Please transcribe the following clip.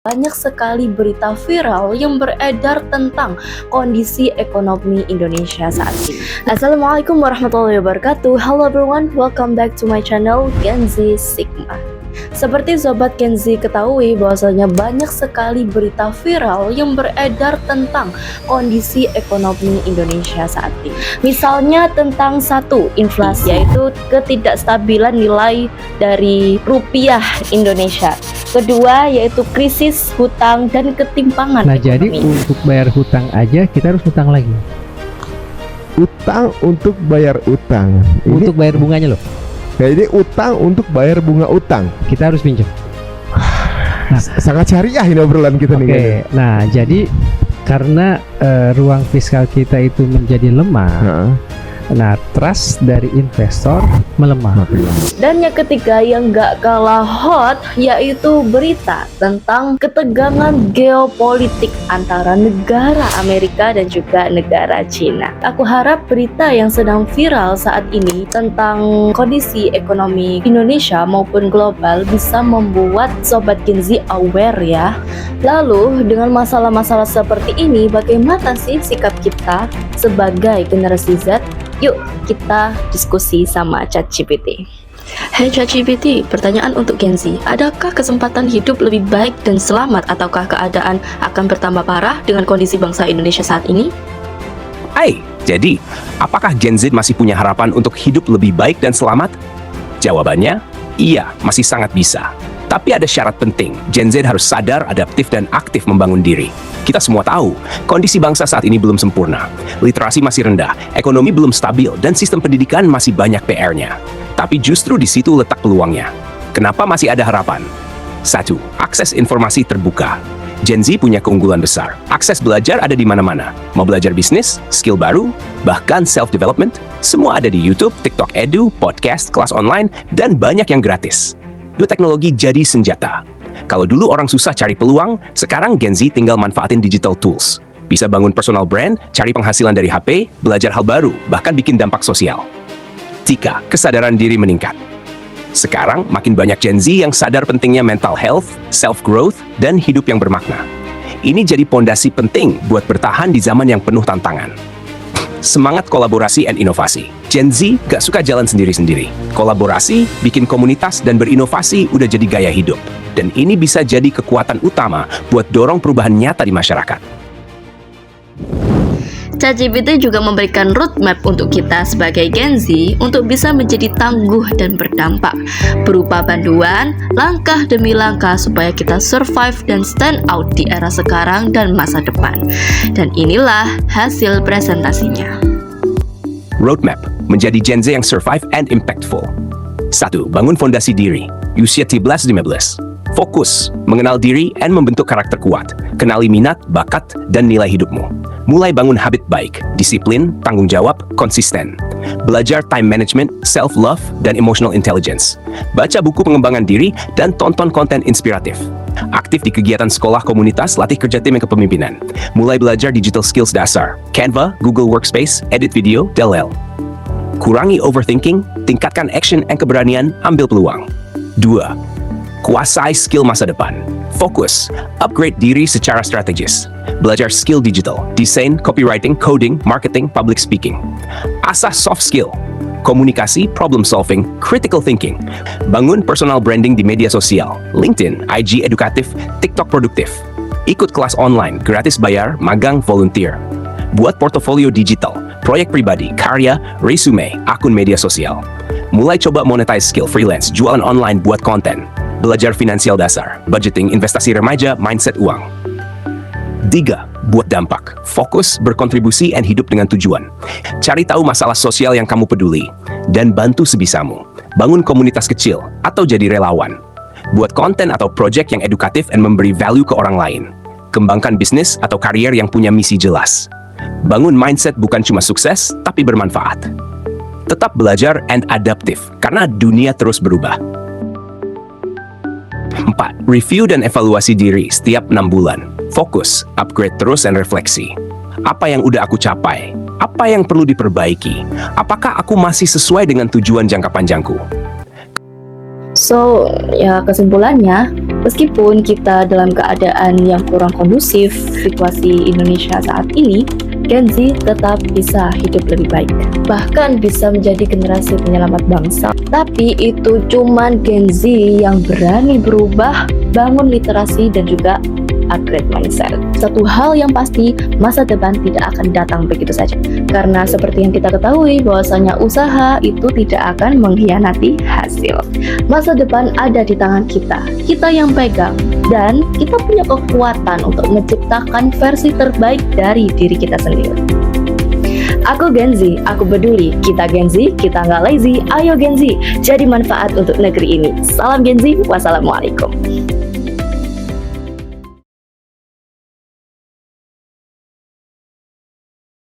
Banyak sekali berita viral yang beredar tentang kondisi ekonomi Indonesia saat ini. Assalamualaikum warahmatullahi wabarakatuh. Hello everyone, welcome back to my channel Gen Z Sigma. Seperti Sobat Gen Z ketahui bahwasanya banyak sekali berita viral yang beredar tentang kondisi ekonomi Indonesia saat ini. Misalnya tentang satu, inflasi, yaitu ketidakstabilan nilai dari rupiah Indonesia. Kedua, yaitu krisis hutang dan ketimpangan Nah, ekonomi. jadi untuk bayar hutang aja kita harus hutang lagi. Utang untuk bayar utang. Untuk bayar bunganya loh. Jadi utang untuk bayar bunga utang. Kita harus pinjam. Sangat syariah ini obrolan kita nih. Oke. Nah, jadi karena ruang fiskal kita itu menjadi lemah. Heeh. Nah, trust dari investor melemah. Dan yang ketiga yang gak kalah hot yaitu berita tentang ketegangan geopolitik antara negara Amerika dan juga negara Cina. Aku harap berita yang sedang viral saat ini tentang kondisi ekonomi Indonesia maupun global bisa membuat Sobat Gen Z aware ya. Lalu dengan masalah-masalah seperti ini, bagaimana sih sikap kita sebagai generasi Z? Yuk kita diskusi sama ChatGPT. Hey ChatGPT, pertanyaan untuk Gen Z. Adakah kesempatan hidup lebih baik dan selamat ataukah keadaan akan bertambah parah dengan kondisi bangsa Indonesia saat ini? Hai, jadi apakah Gen Z masih punya harapan untuk hidup lebih baik dan selamat? Jawabannya, iya, masih sangat bisa. Tapi ada syarat penting, Gen Z harus sadar, adaptif, dan aktif membangun diri. Kita semua tahu, kondisi bangsa saat ini belum sempurna. Literasi masih rendah, ekonomi belum stabil, dan sistem pendidikan masih banyak PR-nya. Tapi justru di situ letak peluangnya. Kenapa masih ada harapan? 1. Akses informasi terbuka. Gen Z punya keunggulan besar. Akses belajar ada di mana-mana. Mau belajar bisnis, skill baru, bahkan self-development, semua ada di YouTube, TikTok Edu, podcast, kelas online, dan banyak yang gratis. Dua teknologi jadi senjata. Kalau dulu orang susah cari peluang, sekarang Gen Z tinggal manfaatin digital tools. Bisa bangun personal brand, cari penghasilan dari HP, belajar hal baru, bahkan bikin dampak sosial. 3. Kesadaran diri meningkat. Sekarang makin banyak Gen Z yang sadar pentingnya mental health, self-growth, dan hidup yang bermakna. Ini jadi pondasi penting buat bertahan di zaman yang penuh tantangan. Semangat kolaborasi dan inovasi. Gen Z gak suka jalan sendiri-sendiri. Kolaborasi, bikin komunitas, dan berinovasi udah jadi gaya hidup. Dan ini bisa jadi kekuatan utama buat dorong perubahan nyata di masyarakat. ChatGPT juga memberikan roadmap untuk kita sebagai Gen Z untuk bisa menjadi tangguh dan berdampak, berupa panduan langkah demi langkah supaya kita survive dan stand out di era sekarang dan masa depan. Dan inilah hasil presentasinya. Roadmap menjadi Gen Z yang survive and impactful. 1. Bangun fondasi diri. Usia 13-15. Fokus, mengenal diri dan membentuk karakter kuat. Kenali minat, bakat, dan nilai hidupmu. Mulai bangun habit baik, disiplin, tanggung jawab, konsisten. Belajar time management, self-love, dan emotional intelligence. Baca buku pengembangan diri dan tonton konten inspiratif. Aktif di kegiatan sekolah komunitas, latih kerja tim dan kepemimpinan. Mulai belajar digital skills dasar. Canva, Google Workspace, edit video, DLL. Kurangi overthinking, tingkatkan action dan keberanian, ambil peluang. 2. Kuasai skill masa depan. Fokus, upgrade diri secara strategis. Belajar skill digital, desain, copywriting, coding, marketing, public speaking. Asah soft skill, komunikasi, problem solving, critical thinking. Bangun personal branding di media sosial, LinkedIn, IG edukatif, TikTok produktif. Ikut kelas online, gratis bayar, magang, volunteer. Buat portofolio digital, proyek pribadi, karya, resume, akun media sosial. Mulai coba monetize skill freelance, jualan online buat konten. Belajar finansial dasar, budgeting, investasi remaja, mindset uang. 3. Buat dampak. Fokus, berkontribusi, dan hidup dengan tujuan. Cari tahu masalah sosial yang kamu peduli, dan bantu sebisamu. Bangun komunitas kecil, atau jadi relawan. Buat konten atau project yang edukatif dan memberi value ke orang lain. Kembangkan bisnis atau karier yang punya misi jelas. Bangun mindset bukan cuma sukses, tapi bermanfaat. Tetap belajar dan adaptif, karena dunia terus berubah. 4. Review dan evaluasi diri setiap 6 bulan. Fokus, upgrade terus dan refleksi. Apa yang udah aku capai? Apa yang perlu diperbaiki? Apakah aku masih sesuai dengan tujuan jangka panjangku? So, ya kesimpulannya, Meskipun kita dalam keadaan yang kurang kondusif situasi Indonesia saat ini, Gen Z tetap bisa hidup lebih baik, bahkan bisa menjadi generasi penyelamat bangsa. Tapi itu cuman Gen Z yang berani berubah, bangun literasi dan juga upgrade mindset. Satu hal yang pasti, masa depan tidak akan datang begitu saja. Karena seperti yang kita ketahui bahwasanya usaha itu tidak akan mengkhianati hasil. Masa depan ada di tangan kita yang pegang, dan kita punya kekuatan untuk menciptakan versi terbaik dari diri kita sendiri. Aku Gen Z, aku peduli. Kita Gen Z, kita nggak lazy. Ayo Gen Z, jadi manfaat untuk negeri ini. Salam Gen Z, wassalamualaikum.